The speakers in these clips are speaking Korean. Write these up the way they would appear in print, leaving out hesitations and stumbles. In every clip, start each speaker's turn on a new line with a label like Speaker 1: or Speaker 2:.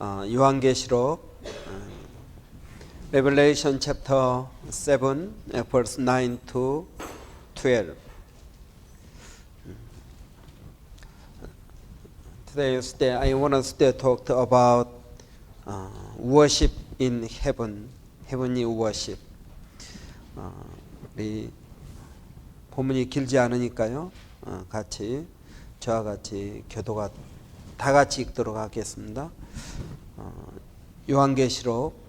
Speaker 1: 요한계시록 Revelation chapter 7 verse 9 to 12. Today's day I want us to talk about worship in heaven, heavenly worship. 우리 본문이 길지 않으니까요. 같이 저와 같이 교도가 다 같이 읽도록 하겠습니다. 요한계시록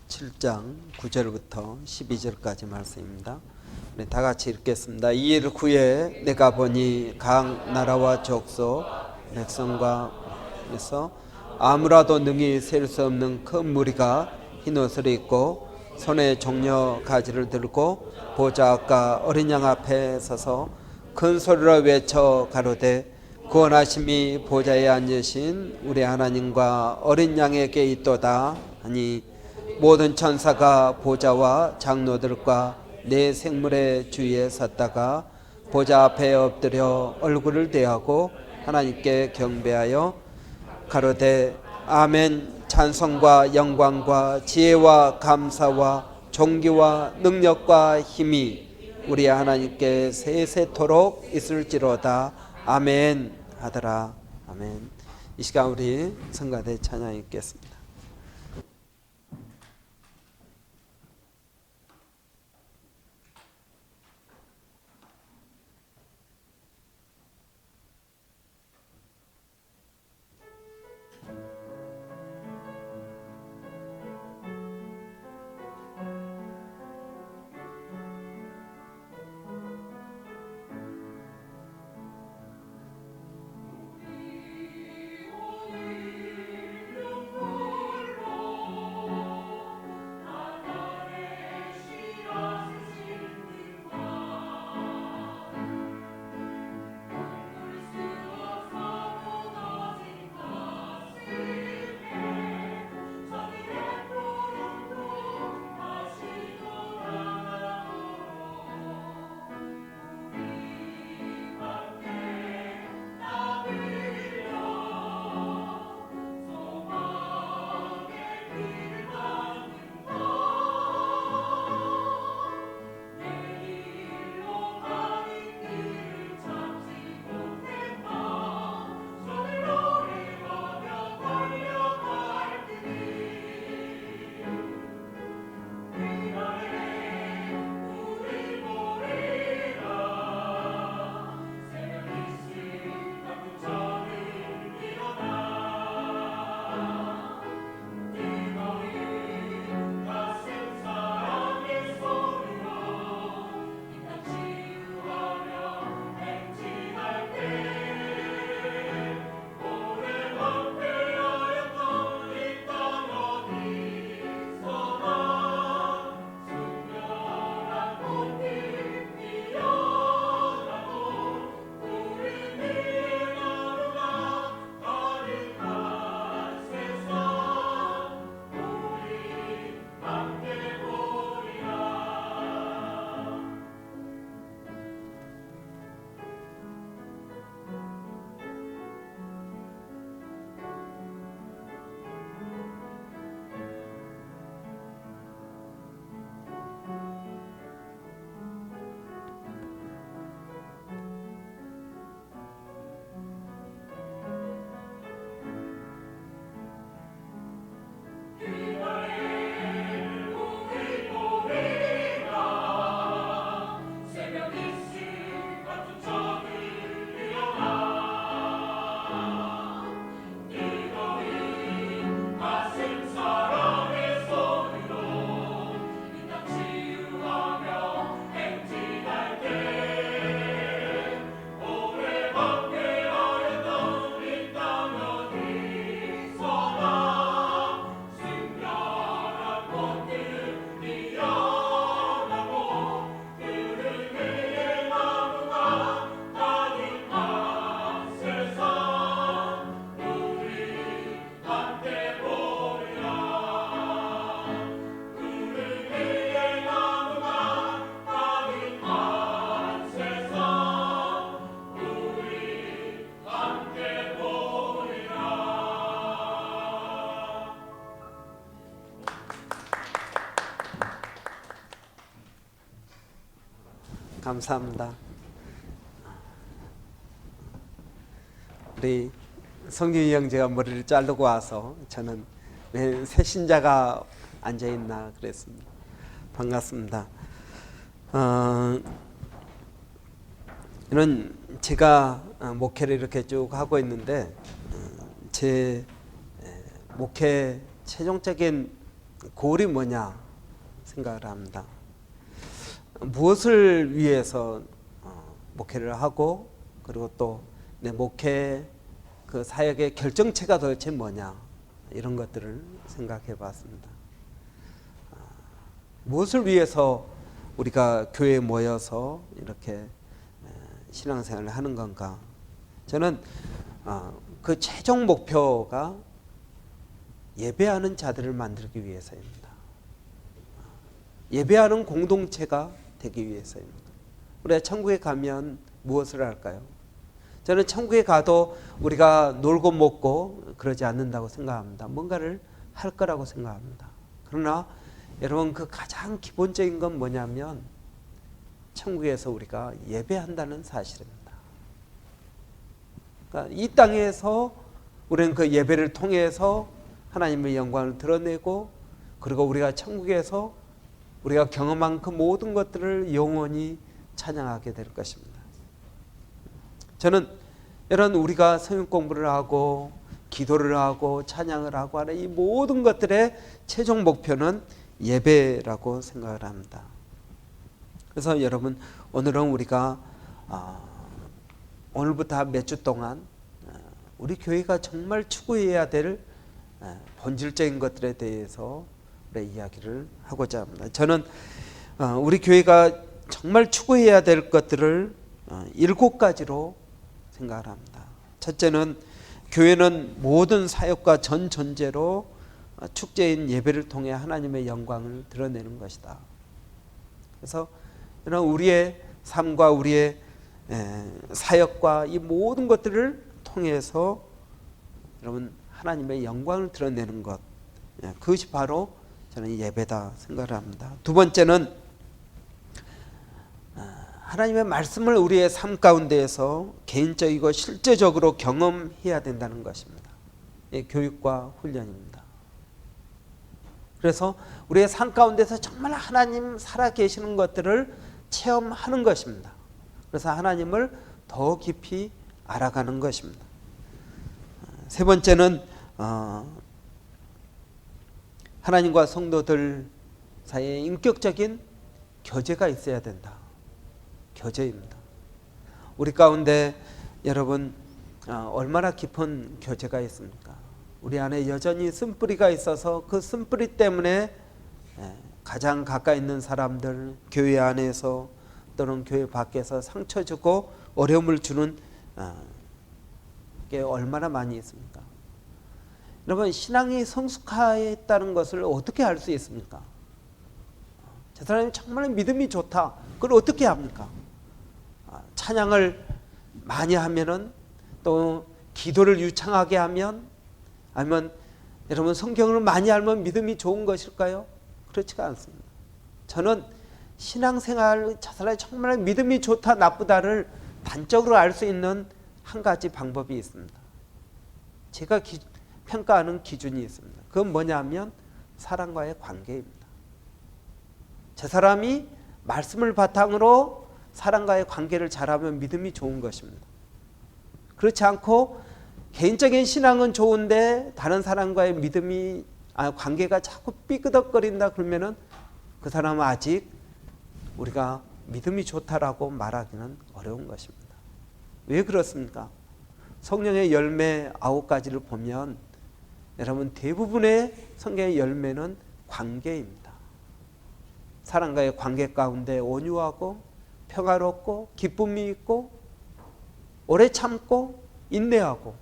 Speaker 1: 7장 9절부터 12절까지 말씀입니다. 우리 다 같이 읽겠습니다. 이 일 후에 내가 보니 각 나라와 족속 백성과 에서 아무라도 능히 셀 수 없는 큰 무리가 흰 옷을 입고 손에 종려 가지를 들고 보좌 앞과 어린 양 앞에 서서 큰 소리로 외쳐 가로되 구원하심이 보좌에 앉으신 우리 하나님과 어린 양에게 있도다 하니 모든 천사가 보좌와 장로들과 네 생물의 주위에 섰다가 보좌 앞에 엎드려 얼굴을 대하고 하나님께 경배하여 가로되 아멘. 찬송과 영광과 지혜와 감사와 존귀와 능력과 힘이 우리 하나님께 세세토록 있을지로다. 아멘 하더라. 아멘. 이 시간 우리 성가대 찬양 읽겠습니다. 감사합니다. 우리 성균이 형제가 머리를 자르고 와서 저는 왜 새신자가 앉아있나 그랬습니다. 반갑습니다. 이런 제가 목회를 이렇게 쭉 하고 있는데 제 목회 최종적인 골이 뭐냐 생각을 합니다. 무엇을 위해서 목회를 하고 그리고 또 내 목회 그 사역의 결정체가 도대체 뭐냐 이런 것들을 생각해 봤습니다. 무엇을 위해서 우리가 교회에 모여서 이렇게 신앙생활을 하는 건가? 저는 그 최종 목표가 예배하는 자들을 만들기 위해서입니다. 예배하는 공동체가 되기 위해서입니다. 우리가 천국에 가면 무엇을 할까요? 저는 천국에 가도 우리가 놀고 먹고 그러지 않는다고 생각합니다. 뭔가를 할 거라고 생각합니다. 그러나 여러분 그 가장 기본적인 건 뭐냐면 천국에서 우리가 예배한다는 사실입니다. 그러니까 이 땅에서 우리는 그 예배를 통해서 하나님의 영광을 드러내고 그리고 우리가 천국에서 우리가 경험한 그 모든 것들을 영원히 찬양하게 될 것입니다. 저는 이런 우리가 성경 공부를 하고 기도를 하고 찬양을 하고 하는 이 모든 것들의 최종 목표는 예배라고 생각을 합니다. 그래서 여러분 오늘은 우리가 오늘부터 몇 주 동안 우리 교회가 정말 추구해야 될 본질적인 것들에 대해서 우리 이야기를 하고자 합니다. 저는 우리 교회가 정말 추구해야 될 것들을 7가지로 생각을 합니다. 첫째는 교회는 모든 사역과 전 전제로 축제인 예배를 통해 하나님의 영광을 드러내는 것이다. 그래서 이런 우리의 삶과 우리의 사역과 이 모든 것들을 통해서 여러분 하나님의 영광을 드러내는 것, 그것이 바로 저는 예배다 생각을 합니다. 두 번째는 하나님의 말씀을 우리의 삶 가운데에서 개인적이고 실제적으로 경험해야 된다는 것입니다. 교육과 훈련입니다. 그래서 우리의 삶 가운데서 정말 하나님 살아계시는 것들을 체험하는 것입니다. 그래서 하나님을 더 깊이 알아가는 것입니다. 세 번째는 하나님과 성도들 사이에 인격적인 교제가 있어야 된다. 교제입니다. 우리 가운데 여러분 얼마나 깊은 교제가 있습니까? 우리 안에 여전히 쓴뿌리가 있어서 그 쓴뿌리 때문에 가장 가까이 있는 사람들, 교회 안에서 또는 교회 밖에서 상처 주고 어려움을 주는 게 얼마나 많이 있습니까? 여러분 신앙이 성숙했다는 것을 어떻게 알 수 있습니까? 저 사람이 정말 믿음이 좋다. 그걸 어떻게 합니까? 찬양을 많이 하면은 또 기도를 유창하게 하면 아니면 여러분 성경을 많이 알면 믿음이 좋은 것일까요? 그렇지가 않습니다. 저는 신앙생활 저 사람이 정말 믿음이 좋다 나쁘다를 단적으로 알 수 있는 한 가지 방법이 있습니다. 제가 평가하는 기준이 있습니다. 그건 뭐냐면 사람과의 관계입니다. 저 사람이 말씀을 바탕으로 사람과의 관계를 잘하면 믿음이 좋은 것입니다. 그렇지 않고 개인적인 신앙은 좋은데 다른 사람과의 관계가 자꾸 삐그덕거린다 그러면은 그 사람은 아직 우리가 믿음이 좋다라고 말하기는 어려운 것입니다. 왜 그렇습니까? 성령의 열매 9가지를 보면 여러분 대부분의 성경의 열매는 관계입니다. 사람과의 관계 가운데 온유하고 평화롭고 기쁨이 있고 오래 참고 인내하고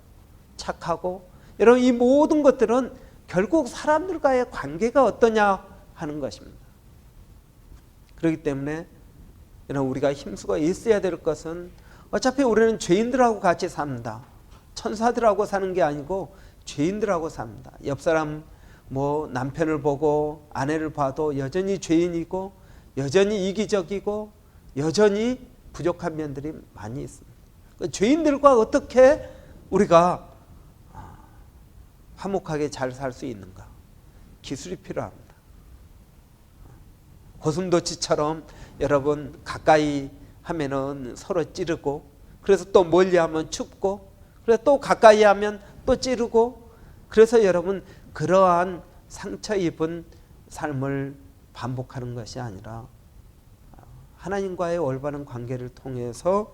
Speaker 1: 착하고 여러분 이 모든 것들은 결국 사람들과의 관계가 어떠냐 하는 것입니다. 그렇기 때문에 여러분 우리가 힘쓰고 있어야 될 것은 어차피 우리는 죄인들하고 같이 삽니다. 천사들하고 사는 게 아니고 죄인들하고 삽니다. 옆 사람 남편을 보고 아내를 봐도 여전히 죄인이고 여전히 이기적이고 여전히 부족한 면들이 많이 있습니다. 죄인들과 어떻게 우리가 화목하게 잘 살 수 있는가? 기술이 필요합니다. 고슴도치처럼 여러분 가까이 하면은 서로 찌르고, 그래서 또 멀리 하면 춥고, 그래서 또 가까이 하면 또 찌르고, 그래서 여러분 그러한 상처 입은 삶을 반복하는 것이 아니라 하나님과의 올바른 관계를 통해서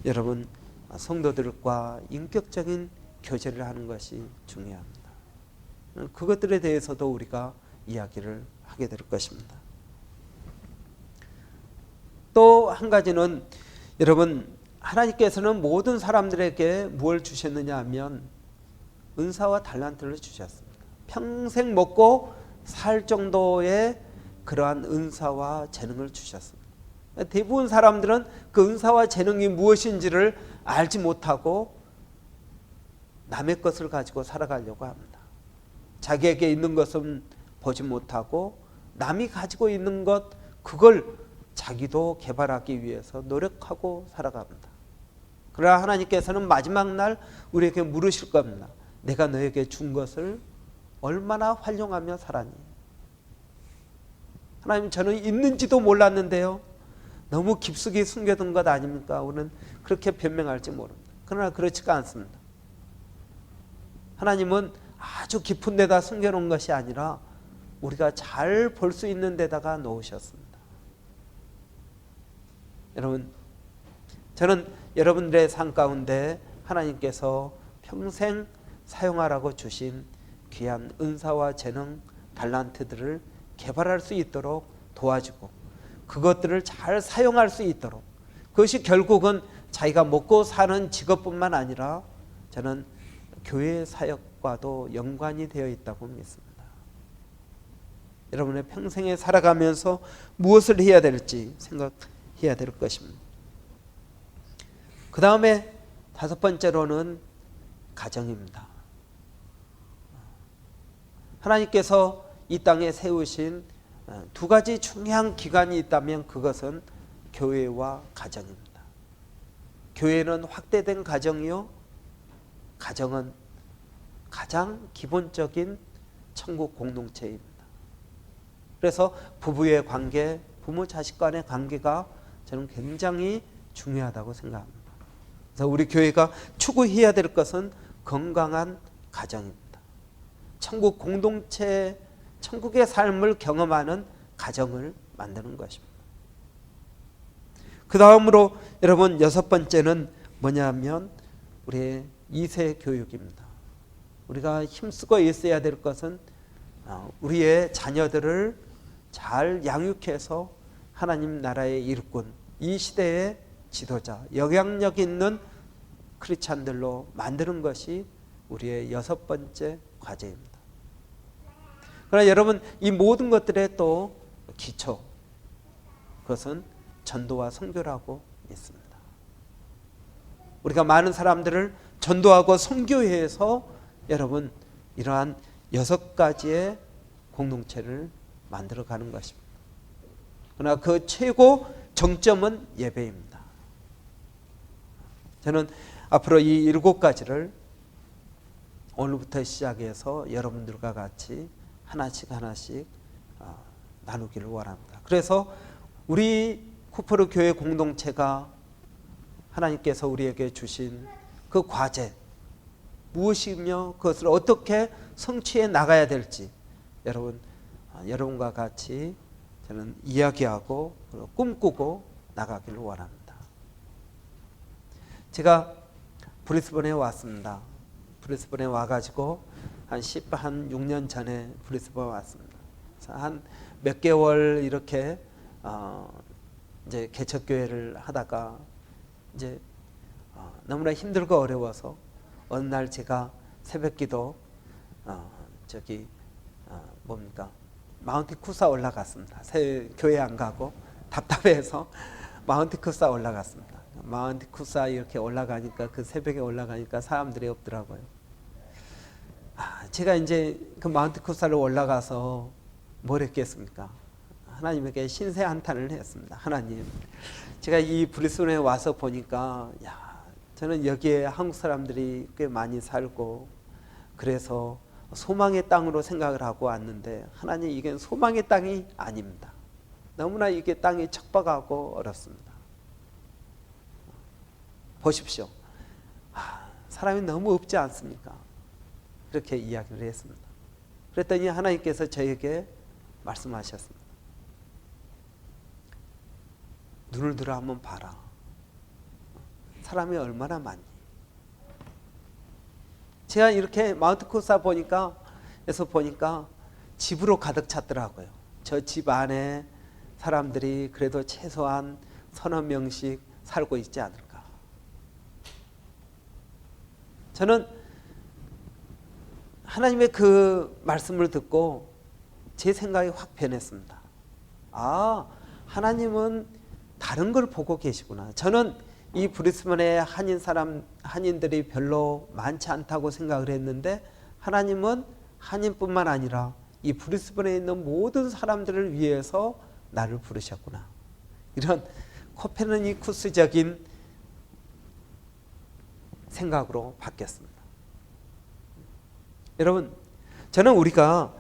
Speaker 1: 여러분 성도들과 인격적인 교제를 하는 것이 중요합니다. 그것들에 대해서도 우리가 이야기를 하게 될 것입니다. 또 한 가지는 여러분 하나님께서는 모든 사람들에게 무엇을 주셨느냐 하면 은사와 달란트를 주셨습니다. 평생 먹고 살 정도의 그러한 은사와 재능을 주셨습니다. 대부분 사람들은 그 은사와 재능이 무엇인지를 알지 못하고 남의 것을 가지고 살아가려고 합니다. 자기에게 있는 것은 보지 못하고 남이 가지고 있는 것, 그걸 자기도 개발하기 위해서 노력하고 살아갑니다. 그러나 하나님께서는 마지막 날 우리에게 물으실 겁니다. 내가 너에게 준 것을 얼마나 활용하며 살았니? 하나님, 저는 있는지도 몰랐는데요, 너무 깊숙이 숨겨둔 것 아닙니까? 우리는 그렇게 변명할지 모릅니다. 그러나 그렇지가 않습니다. 하나님은 아주 깊은 데다 숨겨놓은 것이 아니라 우리가 잘 볼 수 있는 데다가 놓으셨습니다. 여러분, 저는 여러분들의 삶 가운데 하나님께서 평생 사용하라고 주신 귀한 은사와 재능, 달란트들을 개발할 수 있도록 도와주고, 그것들을 잘 사용할 수 있도록, 그것이 결국은 자기가 먹고 사는 직업뿐만 아니라 저는 교회 사역과도 연관이 되어 있다고 믿습니다. 여러분의 평생에 살아가면서 무엇을 해야 될지 생각해야 될 것입니다. 그 다음에 다섯 번째로는 가정입니다. 하나님께서 이 땅에 세우신 두 가지 중요한 기관이 있다면 그것은 교회와 가정입니다. 교회는 확대된 가정이요, 가정은 가장 기본적인 천국 공동체입니다. 그래서 부부의 관계, 부모 자식 간의 관계가 저는 굉장히 중요하다고 생각합니다. 그래서 우리 교회가 추구해야 될 것은 건강한 가정입니다. 천국 공동체, 천국의 삶을 경험하는 가정을 만드는 것입니다. 그 다음으로 여러분 여섯 번째는 뭐냐면 우리의 2세 교육입니다. 우리가 힘쓰고 있어야 될 것은 우리의 자녀들을 잘 양육해서 하나님 나라의 일꾼, 이 시대의 지도자, 영향력 있는 크리스찬들로 만드는 것이 우리의 여섯 번째 과제입니다. 그러나 여러분, 이 모든 것들의 또 기초, 그것은 전도와 선교라고 믿습니다. 우리가 많은 사람들을 전도하고 선교해서 여러분 이러한 여섯 가지의 공동체를 만들어가는 것입니다. 그러나 그 최고 정점은 예배입니다. 저는 앞으로 이 일곱 가지를 오늘부터 시작해서 여러분들과 같이 하나씩 나누기를 원합니다. 그래서 우리 쿠퍼르 교회 공동체가 하나님께서 우리에게 주신 그 과제 무엇이며 그것을 어떻게 성취해 나가야 될지 여러분과 같이 저는 이야기하고 꿈꾸고 나가기를 원합니다. 제가 브리스번에 왔습니다. 브리스번에 와가지고 한 6년 전에 브리스번 왔습니다. 한 몇 개월 이렇게 이제 개척교회를 하다가 이제 너무나 힘들고 어려워서 어느 날 제가 새벽기도 마운트 쿠사 올라갔습니다. 교회 안 가고 답답해서 마운트 쿠사 올라갔습니다. 마운트 쿠사 이렇게 올라가니까 그 새벽에 올라가니까 사람들이 없더라고요. 제가 이제 그 마운트 쿠사를 올라가서 뭘 했겠습니까? 하나님에게 신세 한탄을 했습니다. 하나님, 제가 이 브리스번에 와서 보니까 저는 여기에 한국 사람들이 꽤 많이 살고 그래서 소망의 땅으로 생각을 하고 왔는데 하나님, 이게 소망의 땅이 아닙니다. 너무나 이게 땅이 척박하고 어렵습니다. 보십시오. 사람이 너무 없지 않습니까? 그렇게 이야기를 했습니다. 그랬더니 하나님께서 저에게 말씀하셨습니다. 눈을 들어 한번 봐라. 사람이 얼마나 많니? 제가 이렇게 마운트 코스타 보니까 집으로 가득 찼더라고요. 저 집 안에 사람들이 그래도 최소한 30명씩 살고 있지 않을까. 저는 하나님의 그 말씀을 듣고 제 생각이 확 변했습니다. 하나님은 다른 걸 보고 계시구나. 저는 이 브리스번에 한인들이 별로 많지 않다고 생각을 했는데 하나님은 한인뿐만 아니라 이 브리스번에 있는 모든 사람들을 위해서 나를 부르셨구나. 이런 코페르니쿠스적인 생각으로 바뀌었습니다. 여러분, 저는 우리가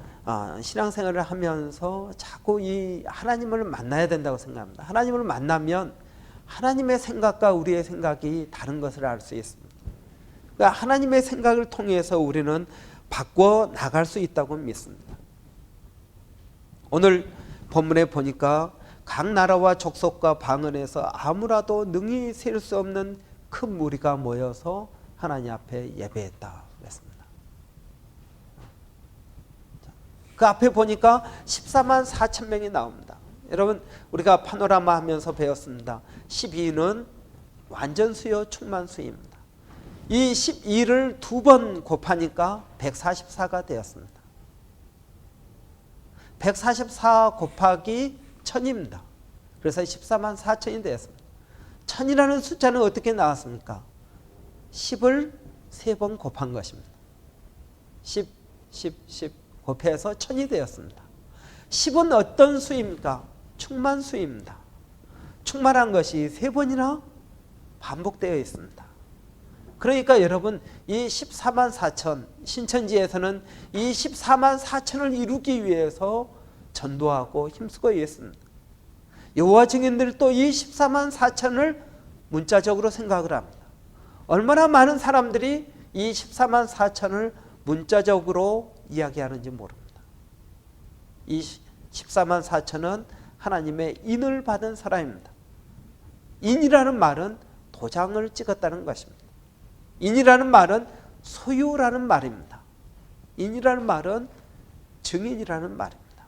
Speaker 1: 신앙생활을 하면서 자꾸 이 하나님을 만나야 된다고 생각합니다. 하나님을 만나면 하나님의 생각과 우리의 생각이 다른 것을 알 수 있습니다. 그러니까 하나님의 생각을 통해서 우리는 바꿔 나갈 수 있다고 믿습니다. 오늘 본문에 보니까 각 나라와 족속과 방언에서 아무라도 능히 셀 수 없는 큰 무리가 모여서 하나님 앞에 예배했다 그랬습니다. 그 앞에 보니까 14만 4천 명이 나옵니다. 여러분, 우리가 파노라마 하면서 배웠습니다. 12는 완전 수요 충만 수입니다. 이 12를 두 번 곱하니까 144가 되었습니다. 144 곱하기 1000입니다. 그래서 14만 4천이 되었습니다. 1000이라는 숫자는 어떻게 나왔습니까? 10을 3번 곱한 것입니다. 10 곱해서 1000이 되었습니다. 10은 어떤 수입니까? 충만 수입니다. 충만한 것이 3번이나 반복되어 있습니다. 그러니까 여러분, 이 14만 4천, 신천지에서는 이 14만 4천을 이루기 위해서 전도하고 힘쓰고 있습니다. 여호와 증인들도 이 14만 4천을 문자적으로 생각을 합니다. 얼마나 많은 사람들이 이 14만 4천을 문자적으로 이야기하는지 모릅니다. 이 14만 4천은 하나님의 인을 받은 사람입니다. 인이라는 말은 도장을 찍었다는 것입니다. 인이라는 말은 소유라는 말입니다. 인이라는 말은 증인이라는 말입니다.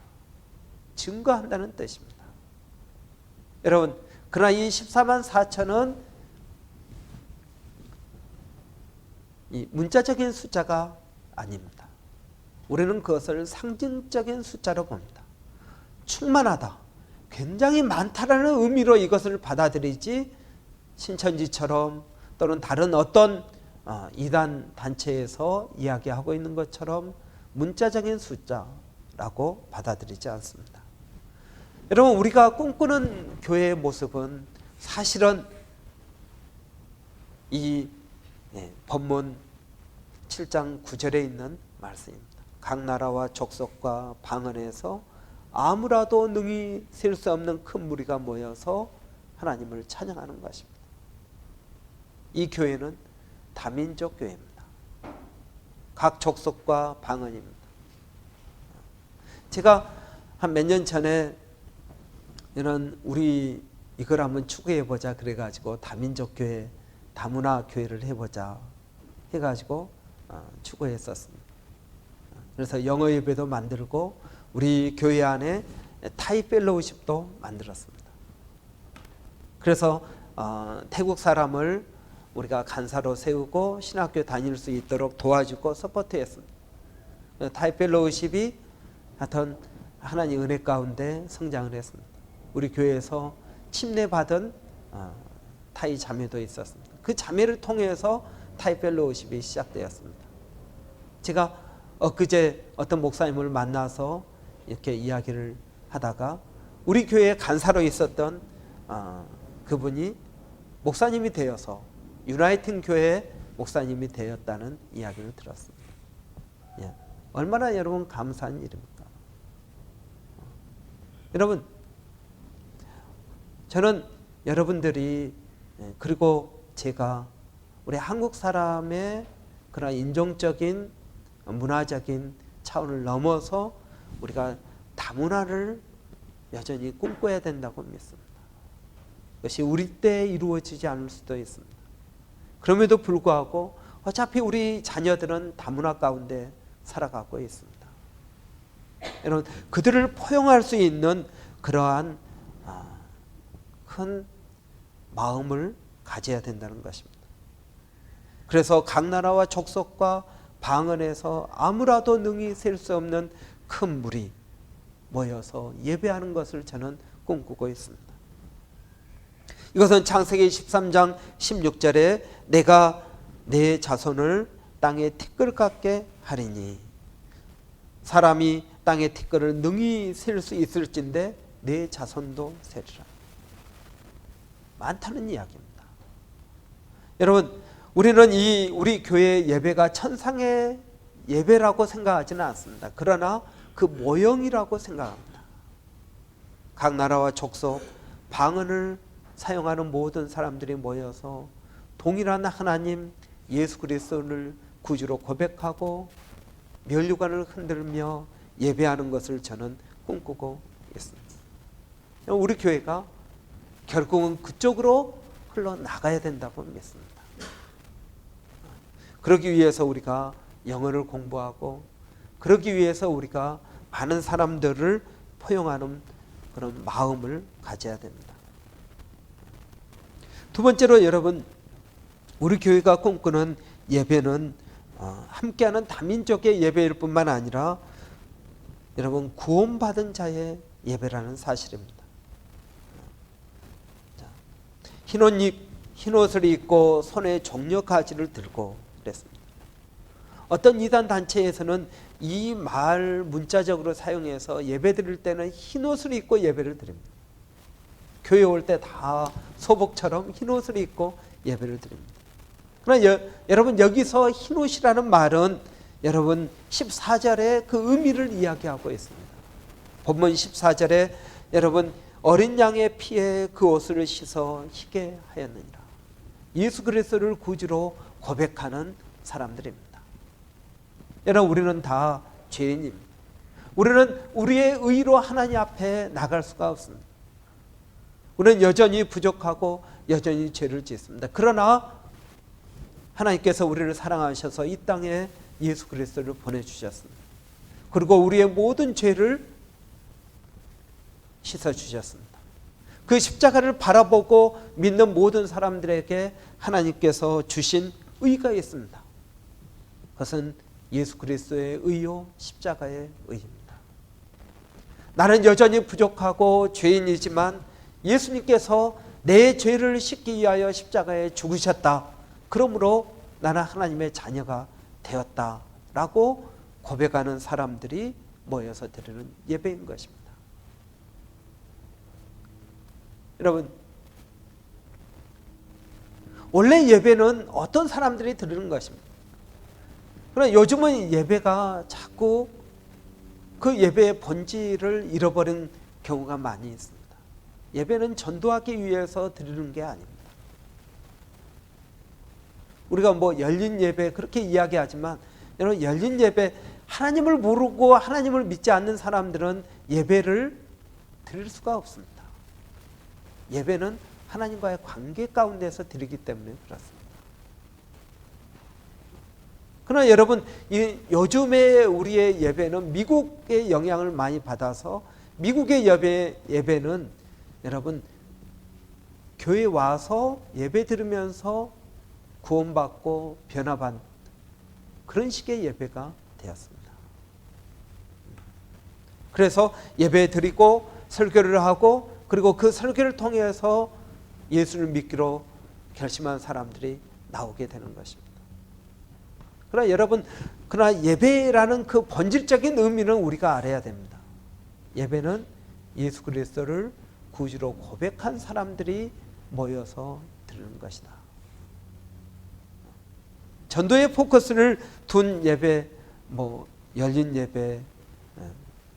Speaker 1: 증거한다는 뜻입니다. 여러분, 그러나 이 14만 4천은 이 문자적인 숫자가 아닙니다. 우리는 그것을 상징적인 숫자로 봅니다. 충만하다, 굉장히 많다라는 의미로 이것을 받아들이지, 신천지처럼 또는 다른 어떤 이단 단체에서 이야기하고 있는 것처럼 문자적인 숫자라고 받아들이지 않습니다. 여러분, 우리가 꿈꾸는 교회의 모습은 사실은 이 본문 7장 9절에 있는 말씀입니다. 각 나라와 족속과 방언에서 아무라도 능히 셀 수 없는 큰 무리가 모여서 하나님을 찬양하는 것입니다. 이 교회는 다민족 교회입니다. 각 족속과 방언입니다. 제가 한 몇 년 전에 우리 이걸 한번 추구해보자 그래가지고 다민족 교회, 다문화 교회를 해보자 해가지고 추구했었습니다. 그래서 영어 예배도 만들고 우리 교회 안에 타이 펠로우십도 만들었습니다. 그래서 태국 사람을 우리가 간사로 세우고 신학교 다닐 수 있도록 도와주고 서포트했습니다. 타이 펠로우십이 하여튼 하나님 은혜 가운데 성장을 했습니다. 우리 교회에서 침례받은 타이 자매도 있었습니다. 그 자매를 통해서 타이 펠로우십이 시작되었습니다. 제가 엊그제 어떤 목사님을 만나서 이렇게 이야기를 하다가 우리 교회에 간사로 있었던 그분이 목사님이 되어서 유나이팅 교회 목사님이 되었다는 이야기를 들었습니다. 예. 얼마나 여러분 감사한 일입니까? 여러분, 저는 여러분들이 그리고 제가 우리 한국 사람의 그런 인종적인 문화적인 차원을 넘어서 우리가 다문화를 여전히 꿈꿔야 된다고 믿습니다. 그것이 우리 때 이루어지지 않을 수도 있습니다. 그럼에도 불구하고 어차피 우리 자녀들은 다문화 가운데 살아가고 있습니다. 여러분, 그들을 포용할 수 있는 그러한 큰 마음을 가져야 된다는 것입니다. 그래서 각 나라와 족속과 방언에서 아무라도 능히 셀 수 없는 큰 무리 모여서 예배하는 것을 저는 꿈꾸고 있습니다. 이것은 창세기 13장 16절에 내가 내 자손을 땅에 티끌 같게 하리니, 사람이 땅의 티끌을 능히 셀 수 있을진데 내 자손도 세리라. 많다는 이야기입니다. 여러분, 우리는 우리 교회 예배가 천상의 예배라고 생각하지는 않습니다. 그러나 그 모형이라고 생각합니다. 각 나라와 족속, 방언을 사용하는 모든 사람들이 모여서 동일한 하나님 예수 그리스도를 구주로 고백하고 면류관을 흔들며 예배하는 것을 저는 꿈꾸고 있습니다. 우리 교회가 결국은 그쪽으로 흘러나가야 된다고 믿습니다. 그러기 위해서 우리가 영어를 공부하고, 그러기 위해서 우리가 많은 사람들을 포용하는 그런 마음을 가져야 됩니다. 두 번째로 여러분, 우리 교회가 꿈꾸는 예배는 함께하는 다민족의 예배일 뿐만 아니라 여러분 구원받은 자의 예배라는 사실입니다. 흰 옷을 입고 손에 종려가지를 들고 그랬습니다. 어떤 이단 단체에서는 이 말 문자적으로 사용해서 예배 드릴 때는 흰 옷을 입고 예배를 드립니다. 교회 올 때 다 소복처럼 흰 옷을 입고 예배를 드립니다. 그러나 여러분, 여기서 흰 옷이라는 말은 여러분 14절에 그 의미를 이야기하고 있습니다. 본문 14절에 여러분 어린 양의 피에 그 옷을 씻어 희게 하였느니라. 예수 그리스도를 구주로 고백하는 사람들입니다. 여러분, 우리는 다 죄인입니다. 우리는 우리의 의로 하나님 앞에 나갈 수가 없습니다. 우리는 여전히 부족하고 여전히 죄를 짓습니다. 그러나 하나님께서 우리를 사랑하셔서 이 땅에 예수 그리스도를 보내주셨습니다. 그리고 우리의 모든 죄를 씻어주셨습니다. 그 십자가를 바라보고 믿는 모든 사람들에게 하나님께서 주신 의가 있습니다. 그것은 예수 그리스도의 의요 십자가의 의입니다. 나는 여전히 부족하고 죄인이지만 예수님께서 내 죄를 씻기 위하여 십자가에 죽으셨다. 그러므로 나는 하나님의 자녀가 되었다라고 고백하는 사람들이 모여서 드리는 예배인 것입니다. 여러분, 원래 예배는 어떤 사람들이 드리는 것입니다. 그러나 요즘은 예배가 자꾸 그 예배의 본질을 잃어버린 경우가 많이 있습니다. 예배는 전도하기 위해서 드리는 게 아닙니다. 우리가 뭐 열린 예배 그렇게 이야기하지만 여러분, 열린 예배, 하나님을 모르고 하나님을 믿지 않는 사람들은 예배를 드릴 수가 없습니다. 예배는 하나님과의 관계 가운데서 드리기 때문에 그렇습니다. 그러나 여러분, 요즘의 우리의 예배는 미국의 영향을 많이 받아서 미국의 예배는 여러분 교회 와서 예배 들으면서 구원받고 변화받는 그런 식의 예배가 되었습니다. 그래서 예배 드리고 설교를 하고 그리고 그 설교를 통해서 예수를 믿기로 결심한 사람들이 나오게 되는 것입니다. 그러나 여러분, 그러나 예배라는 그 본질적인 의미는 우리가 알아야 됩니다. 예배는 예수 그리스도를 구주로 고백한 사람들이 모여서 드리는 것이다. 전도의 포커스를 둔 예배, 열린 예배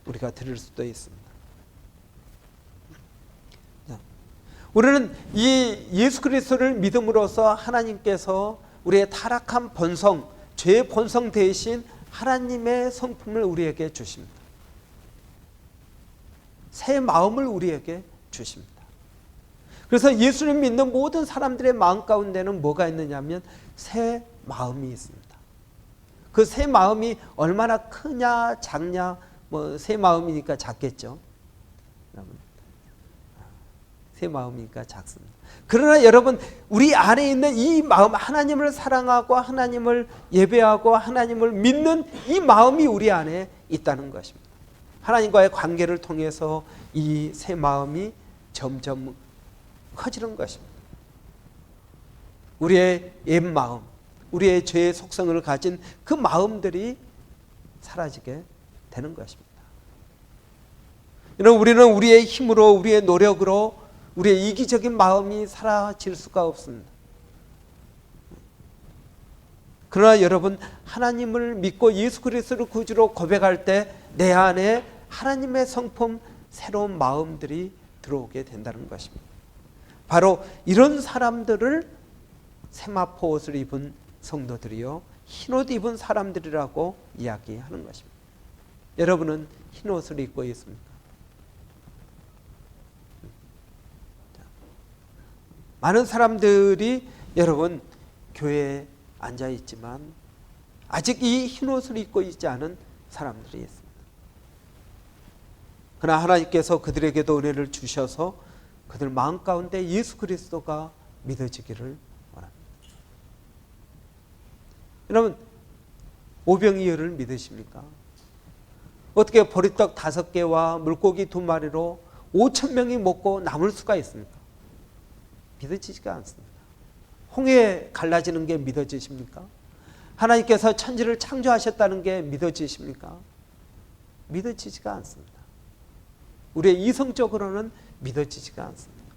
Speaker 1: 우리가 드릴 수도 있습니다. 우리는 이 예수 그리스도를 믿음으로써 하나님께서 우리의 타락한 본성, 죄의 본성 대신 하나님의 성품을 우리에게 주십니다. 새 마음을 우리에게 주십니다. 그래서 예수를 믿는 모든 사람들의 마음 가운데는 뭐가 있느냐면 새 마음이 있습니다. 그 새 마음이 얼마나 크냐 작냐, 새 마음이니까 작겠죠. 새 마음이니까 작습니다. 그러나 여러분, 우리 안에 있는 이 마음, 하나님을 사랑하고 하나님을 예배하고 하나님을 믿는 이 마음이 우리 안에 있다는 것입니다. 하나님과의 관계를 통해서 이 새 마음이 점점 커지는 것입니다. 우리의 옛 마음, 우리의 죄의 속성을 가진 그 마음들이 사라지게 되는 것입니다. 우리는 우리의 힘으로, 우리의 노력으로 우리의 이기적인 마음이 사라질 수가 없습니다. 그러나 여러분, 하나님을 믿고 예수 그리스도를 구주로 고백할 때 내 안에 하나님의 성품, 새로운 마음들이 들어오게 된다는 것입니다. 바로 이런 사람들을 세마포 옷을 입은 성도들이요, 흰옷 입은 사람들이라고 이야기하는 것입니다. 여러분은 흰옷을 입고 있습니까? 많은 사람들이 여러분 교회에 앉아 있지만 아직 이 흰옷을 입고 있지 않은 사람들이 있습니다. 그러나 하나님께서 그들에게도 은혜를 주셔서 그들 마음 가운데 예수 그리스도가 믿어지기를 원합니다. 여러분, 오병이어를 믿으십니까? 어떻게 보리떡 5개와 물고기 2마리로 5,000명이 먹고 남을 수가 있습니까? 믿어지지가 않습니다. 홍해 갈라지는 게 믿어지십니까? 하나님께서 천지를 창조하셨다는 게 믿어지십니까? 믿어지지가 않습니다. 우리의 이성적으로는 믿어지지가 않습니다.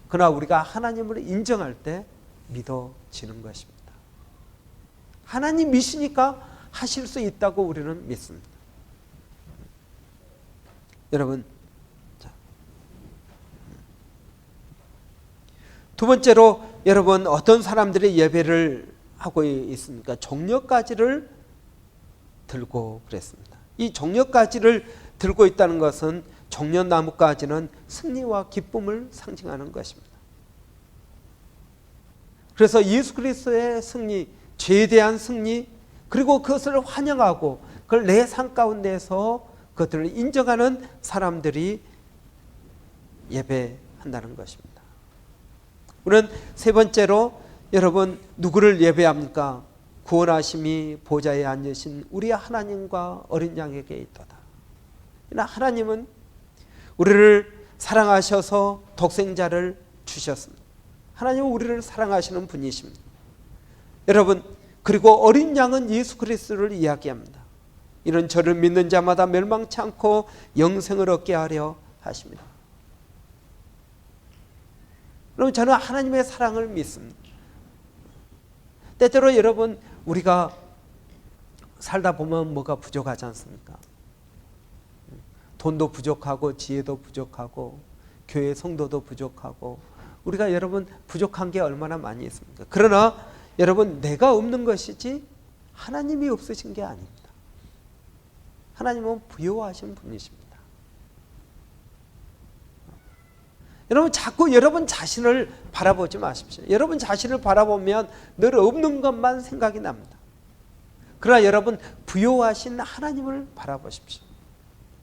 Speaker 1: 그러나 우리가 하나님을 인정할 때 믿어지는 것입니다. 하나님이시니까 하실 수 있다고 우리는 믿습니다. 여러분, 두 번째로 여러분, 어떤 사람들이 예배를 하고 있습니까? 종려가지를 들고 그랬습니다. 이 종려가지를 들고 있다는 것은 종려나무가지는 승리와 기쁨을 상징하는 것입니다. 그래서 예수 그리스도의 승리, 죄에 대한 승리, 그리고 그것을 환영하고 그걸 내 삶 가운데서 그것들을 인정하는 사람들이 예배한다는 것입니다. 우리는 세 번째로 여러분, 누구를 예배합니까? 구원하심이 보좌에 앉으신 우리 하나님과 어린 양에게 있도다. 하나님은 우리를 사랑하셔서 독생자를 주셨습니다. 하나님은 우리를 사랑하시는 분이십니다. 여러분, 그리고 어린 양은 예수 그리스도를 이야기합니다. 이는 저를 믿는 자마다 멸망치 않고 영생을 얻게 하려 하십니다. 그럼 저는 하나님의 사랑을 믿습니다. 때때로 여러분, 우리가 살다 보면 뭐가 부족하지 않습니까? 돈도 부족하고 지혜도 부족하고 교회 성도도 부족하고 우리가 여러분 부족한 게 얼마나 많이 있습니까? 그러나 여러분, 내가 없는 것이지 하나님이 없으신 게 아닙니다. 하나님은 부요하신 분이십니다. 여러분, 자꾸 여러분 자신을 바라보지 마십시오. 여러분 자신을 바라보면 늘 없는 것만 생각이 납니다. 그러나 여러분, 부요하신 하나님을 바라보십시오.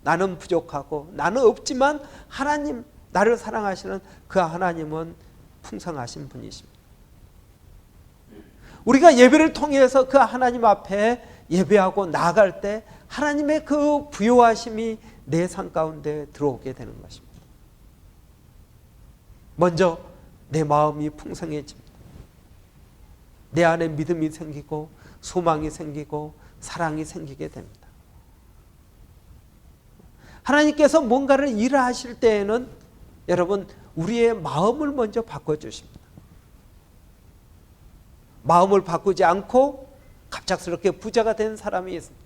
Speaker 1: 나는 부족하고 나는 없지만 하나님, 나를 사랑하시는 그 하나님은 풍성하신 분이십니다. 우리가 예배를 통해서 그 하나님 앞에 예배하고 나아갈 때 하나님의 그 부요하심이 내 삶 가운데 들어오게 되는 것입니다. 먼저 내 마음이 풍성해집니다. 내 안에 믿음이 생기고 소망이 생기고 사랑이 생기게 됩니다. 하나님께서 뭔가를 일을 하실 때에는 여러분 우리의 마음을 먼저 바꿔주십니다. 마음을 바꾸지 않고 갑작스럽게 부자가 된 사람이 있습니다.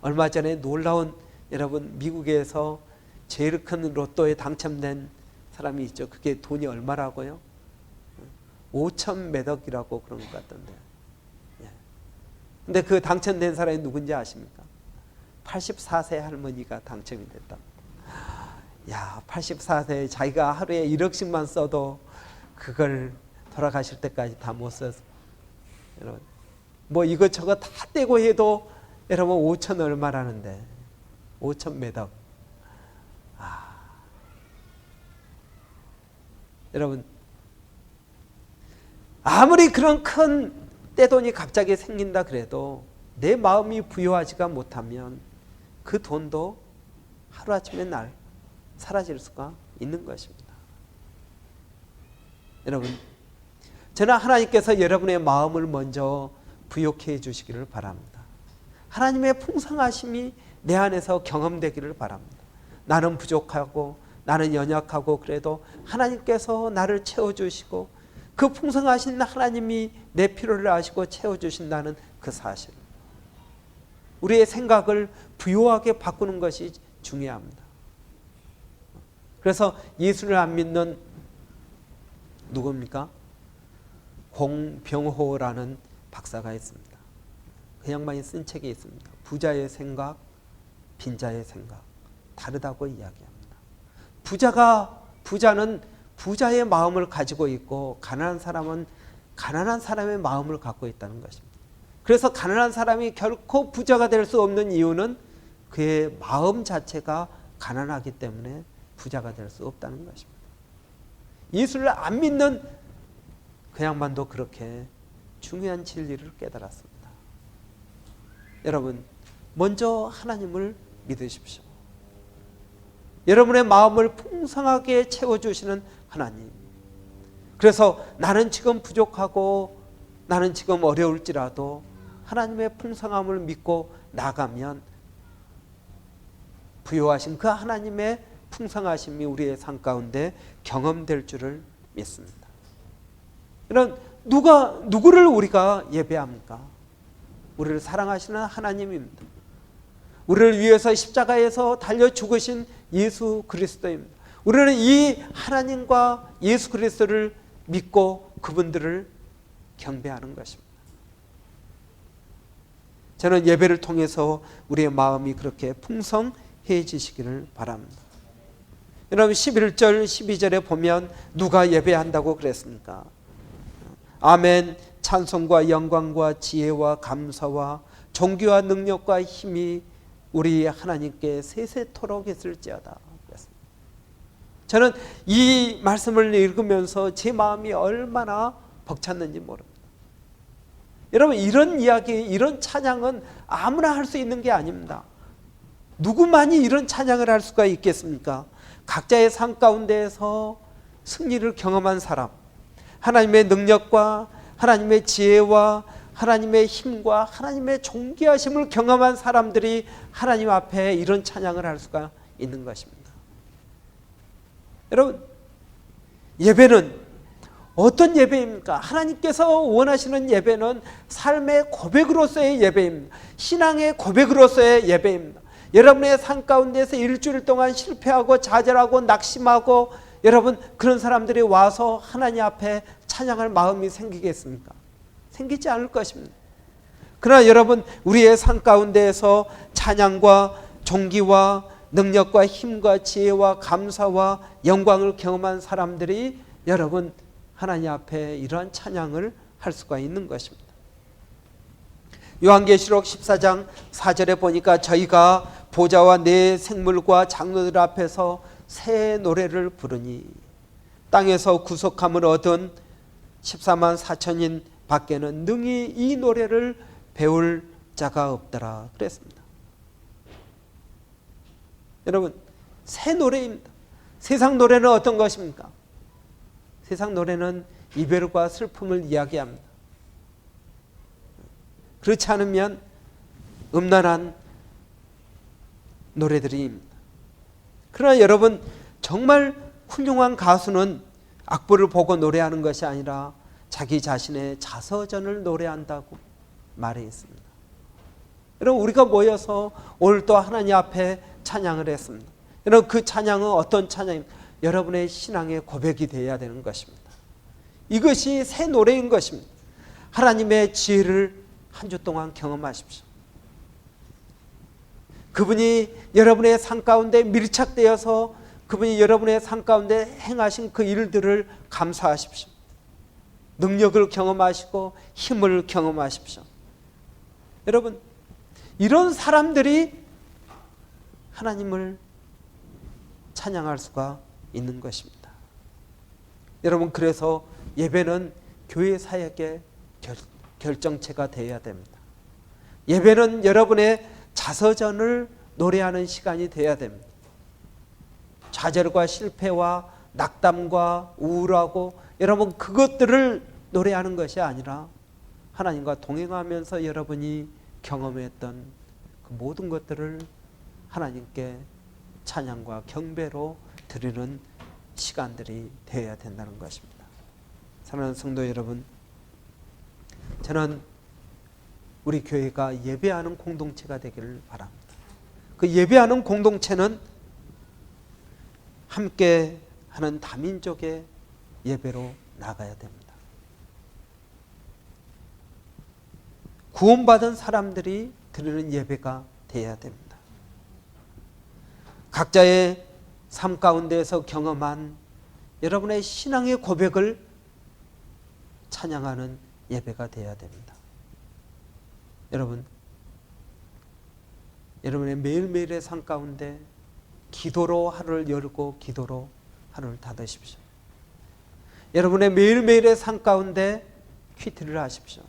Speaker 1: 얼마 전에 놀라운 여러분 미국에서 제일 큰 로또에 당첨된 사람이 있죠. 그게 돈이 얼마라고요? 5천 몇 억이라고 그런 것 같던데. 근데 그 당첨된 사람이 누군지 아십니까? 84세 할머니가 당첨이 됐다. 야, 84세에 자기가 하루에 1억씩만 써도 그걸 돌아가실 때까지 다 못 써서 여러분 뭐 이것저것 다 떼고 해도 여러분 5천 얼마라는데 5천 몇 억. 여러분 아무리 그런 큰 떼돈이 갑자기 생긴다 그래도 내 마음이 부유하지가 못하면 그 돈도 하루아침에 날 사라질 수가 있는 것입니다. 여러분 저는 하나님께서 여러분의 마음을 먼저 부욕해 해 주시기를 바랍니다. 하나님의 풍성하심이 내 안에서 경험되기를 바랍니다. 나는 부족하고 나는 연약하고 그래도 하나님께서 나를 채워주시고 그 풍성하신 하나님이 내 필요를 아시고 채워주신다는 그 사실, 우리의 생각을 부요하게 바꾸는 것이 중요합니다. 그래서 예수를 안 믿는 누굽니까? 공병호라는 박사가 있습니다. 그 양반이 쓴 책이 있습니다. 부자의 생각, 빈자의 생각 다르다고 이야기합니다. 부자는 부자의 마음을 가지고 있고 가난한 사람은 가난한 사람의 마음을 갖고 있다는 것입니다. 그래서 가난한 사람이 결코 부자가 될 수 없는 이유는 그의 마음 자체가 가난하기 때문에 부자가 될 수 없다는 것입니다. 예수를 안 믿는 그 양반도 그렇게 중요한 진리를 깨달았습니다. 여러분 먼저 하나님을 믿으십시오. 여러분의 마음을 풍성하게 채워주시는 하나님. 그래서 나는 지금 부족하고 나는 지금 어려울지라도 하나님의 풍성함을 믿고 나가면 부요하신 그 하나님의 풍성하심이 우리의 삶 가운데 경험될 줄을 믿습니다. 이런 누구를 우리가 예배합니까? 우리를 사랑하시는 하나님입니다. 우리를 위해서 십자가에서 달려 죽으신 예수 그리스도입니다. 우리는 이 하나님과 예수 그리스도를 믿고 그분들을 경배하는 것입니다. 저는 예배를 통해서 우리의 마음이 그렇게 풍성해지시기를 바랍니다. 여러분 11절 12절에 보면 누가 예배한다고 그랬습니까? 아멘. 찬송과 영광과 지혜와 감사와 존귀와 능력과 힘이 우리 하나님께 세세토록 있을지어다. 저는 이 말씀을 읽으면서 제 마음이 얼마나 벅찼는지 모릅니다. 여러분 이런 이야기, 이런 찬양은 아무나 할 수 있는 게 아닙니다. 누구만이 이런 찬양을 할 수가 있겠습니까? 각자의 삶 가운데에서 승리를 경험한 사람, 하나님의 능력과 하나님의 지혜와 하나님의 힘과 하나님의 존귀하심을 경험한 사람들이 하나님 앞에 이런 찬양을 할 수가 있는 것입니다. 여러분 예배는 어떤 예배입니까? 하나님께서 원하시는 예배는 삶의 고백으로서의 예배입니다. 신앙의 고백으로서의 예배입니다. 여러분의 삶 가운데서 일주일 동안 실패하고 좌절하고 낙심하고 여러분 그런 사람들이 와서 하나님 앞에 찬양할 마음이 생기겠습니까? 생기지 않을 것입니다. 그러나 여러분 우리의 삶 가운데에서 찬양과 존귀와 능력과 힘과 지혜와 감사와 영광을 경험한 사람들이 여러분 하나님 앞에 이러한 찬양을 할 수가 있는 것입니다. 요한계시록 14장 4절에 보니까 저희가 보좌와 네 생물과 장로들 앞에서 새 노래를 부르니 땅에서 구속함을 얻은 14만 4천인 밖에는 능히 이 노래를 배울 자가 없더라 그랬습니다. 여러분 새 노래입니다. 세상 노래는 어떤 것입니까? 세상 노래는 이별과 슬픔을 이야기합니다. 그렇지 않으면 음란한 노래들입니다. 그러나 여러분, 정말 훌륭한 가수는 악보를 보고 노래하는 것이 아니라 자기 자신의 자서전을 노래한다고 말했습니다. 여러분, 우리가 모여서 오늘 또 하나님 앞에 찬양을 했습니다. 여러분, 그 찬양은 어떤 찬양입니까? 여러분의 신앙의 고백이 되어야 되는 것입니다. 이것이 새 노래인 것입니다. 하나님의 지혜를 한 주 동안 경험하십시오. 그분이 여러분의 삶 가운데 밀착되어서 그분이 여러분의 삶 가운데 행하신 그 일들을 감사하십시오. 능력을 경험하시고 힘을 경험하십시오. 여러분, 이런 사람들이 하나님을 찬양할 수가 있는 것입니다. 여러분, 그래서 예배는 교회 사역의 결정체가 되어야 됩니다. 예배는 여러분의 자서전을 노래하는 시간이 되어야 됩니다. 좌절과 실패와 낙담과 우울하고 여러분, 그것들을 노래하는 것이 아니라 하나님과 동행하면서 여러분이 경험했던 그 모든 것들을 하나님께 찬양과 경배로 드리는 시간들이 되어야 된다는 것입니다. 사랑하는 성도 여러분, 저는 우리 교회가 예배하는 공동체가 되기를 바랍니다. 그 예배하는 공동체는 함께 하는 다민족의 예배로 나가야 됩니다. 구원받은 사람들이 드리는 예배가 되어야 됩니다. 각자의 삶 가운데에서 경험한 여러분의 신앙의 고백을 찬양하는 예배가 되어야 됩니다. 여러분의 매일매일의 삶 가운데 기도로 하루를 열고 기도로 하루를 닫으십시오. 여러분의 매일매일의 삶 가운데 퀴트를 하십시오.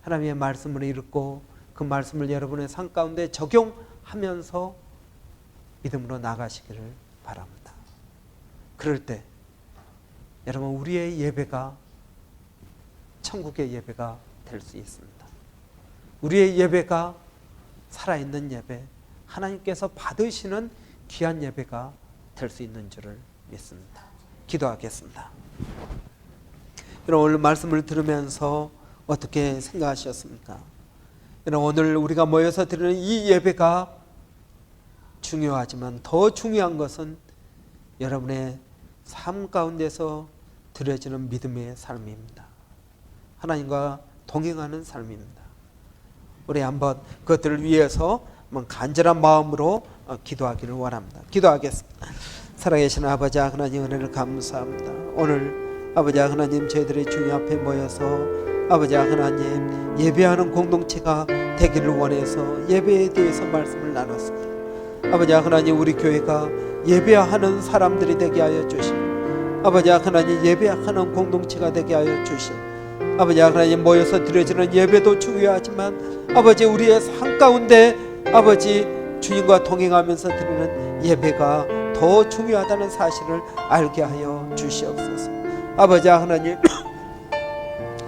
Speaker 1: 하나님의 말씀을 읽고 그 말씀을 여러분의 삶 가운데 적용하면서 믿음으로 나가시기를 바랍니다. 그럴 때 여러분, 우리의 예배가 천국의 예배가 될 수 있습니다. 우리의 예배가 살아있는 예배, 하나님께서 받으시는 귀한 예배가 될 수 있는 줄을 믿습니다. 기도하겠습니다. 여러분, 오늘 말씀을 들으면서 어떻게 생각하셨습니까? 여러분, 오늘 우리가 모여서 드리는 이 예배가 중요하지만 더 중요한 것은 여러분의 삶 가운데서 드려지는 믿음의 삶입니다. 하나님과 동행하는 삶입니다. 우리 한번 그것들을 위해서 간절한 마음으로 기도하기를 원합니다. 기도하겠습니다. 살아계신 아버지 하나님, 은혜를 감사합니다. 오늘 아버지 하나님, 저희들이 주님 앞에 모여서 아버지 하나님 예배하는 공동체가 되기를 원해서 예배에 대해서 말씀을 나눴습니다. 아버지 하나님, 우리 교회가 예배하는 사람들이 되게 하여 주시고 아버지 하나님 예배하는 공동체가 되게 하여 주시고 아버지 하나님, 모여서 드려지는 예배도 중요하지만 아버지 우리의 삶 가운데 아버지 주님과 동행하면서 드리는 예배가 더 중요하다는 사실을 알게 하여 주시옵소서. 아버지 하나님,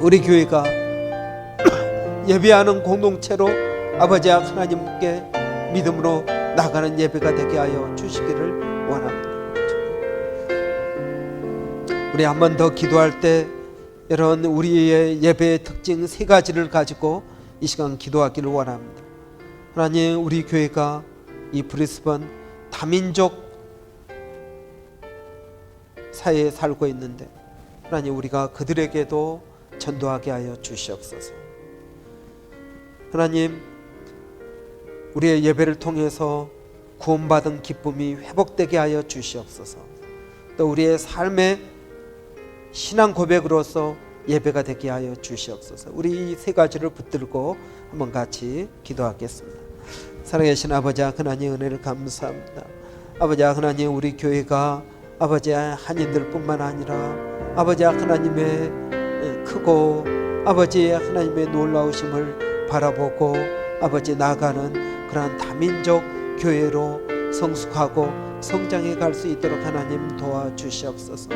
Speaker 1: 우리 교회가 예배하는 공동체로 아버지 하나님께 믿음으로 나가는 예배가 되게 하여 주시기를 원합니다. 우리 한 번 더 기도할 때 여러분, 우리의 예배의 특징 세 가지를 가지고 이 시간 기도하기를 원합니다. 하나님, 우리 교회가 이 브리스번 다민족 사회에 살고 있는데 하나님, 우리가 그들에게도 전도하게 하여 주시옵소서. 하나님, 우리의 예배를 통해서 구원받은 기쁨이 회복되게 하여 주시옵소서. 또 우리의 삶의 신앙 고백으로서 예배가 되게 하여 주시옵소서. 우리 이 세 가지를 붙들고 한번 같이 기도하겠습니다. 살아계신 아버지 하나님, 은혜를 감사합니다. 아버지 하나님, 우리 교회가 아버지 한인들 뿐만 아니라 아버지 하나님의 크고 아버지 하나님의 놀라우심을 바라보고 아버지 나가는 그러한 다민족 교회로 성숙하고 성장해 갈 수 있도록 하나님 도와주시옵소서.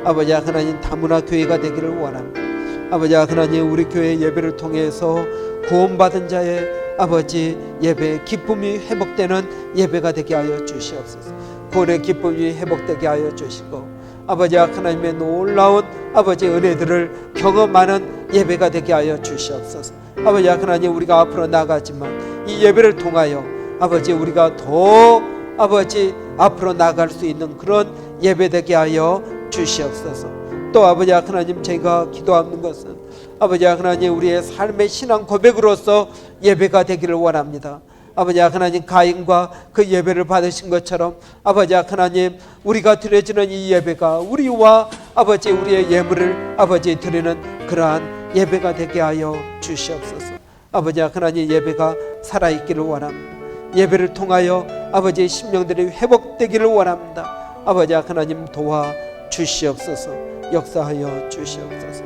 Speaker 1: 아버지 하나님, 다문화 교회가 되기를 원합니다. 아버지 하나님, 우리 교회 예배를 통해서 구원받은 자의 아버지 예배 기쁨이 회복되는 예배가 되게 하여 주시옵소서. 구원의 기쁨이 회복되게 하여 주시고 아버지 하나님의 놀라운 아버지 은혜들을 경험하는 예배가 되게 하여 주시옵소서. 아버지 하나님, 우리가 앞으로 나가지만 이 예배를 통하여 아버지 우리가 더 아버지 앞으로 나갈 수 있는 그런 예배 되게 하여 주시옵소서. 또 아버지 하나님, 제가 기도하는 것은 아버지 하나님 우리의 삶의 신앙 고백으로서 예배가 되기를 원합니다. 아버지 하나님, 가인과 그 예배를 받으신 것처럼 아버지 하나님 우리가 드려지는 이 예배가 우리와 아버지 우리의 예물을 아버지 드리는 그러한 예배가 되게 하여 주시옵소서. 아버지 하나님, 예배가 살아있기를 원합니다. 예배를 통하여 아버지의 심령들이 회복되기를 원합니다. 아버지 하나님 도와 주시옵소서. 역사하여 주시옵소서.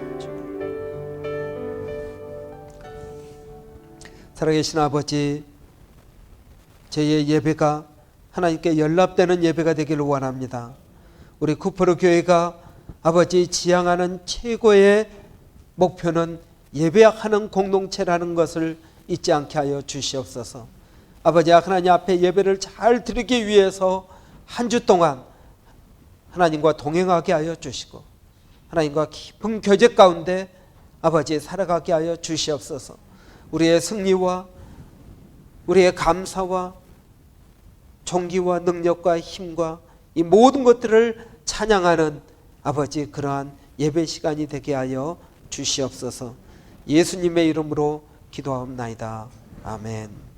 Speaker 1: 살아계신 아버지, 저희의 예배가 하나님께 연락되는 예배가 되기를 원합니다. 우리 쿠퍼로 교회가 아버지 지향하는 최고의 목표는 예배하는 공동체라는 것을 잊지 않게 하여 주시옵소서. 아버지 하나님 앞에 예배를 잘 드리기 위해서 한 주 동안 하나님과 동행하게 하여 주시고 하나님과 깊은 교제 가운데 아버지 살아가게 하여 주시옵소서. 우리의 승리와 우리의 감사와 존귀와 능력과 힘과 이 모든 것들을 찬양하는 아버지 그러한 예배 시간이 되게 하여 주시옵소서. 예수님의 이름으로 기도하옵나이다. 아멘.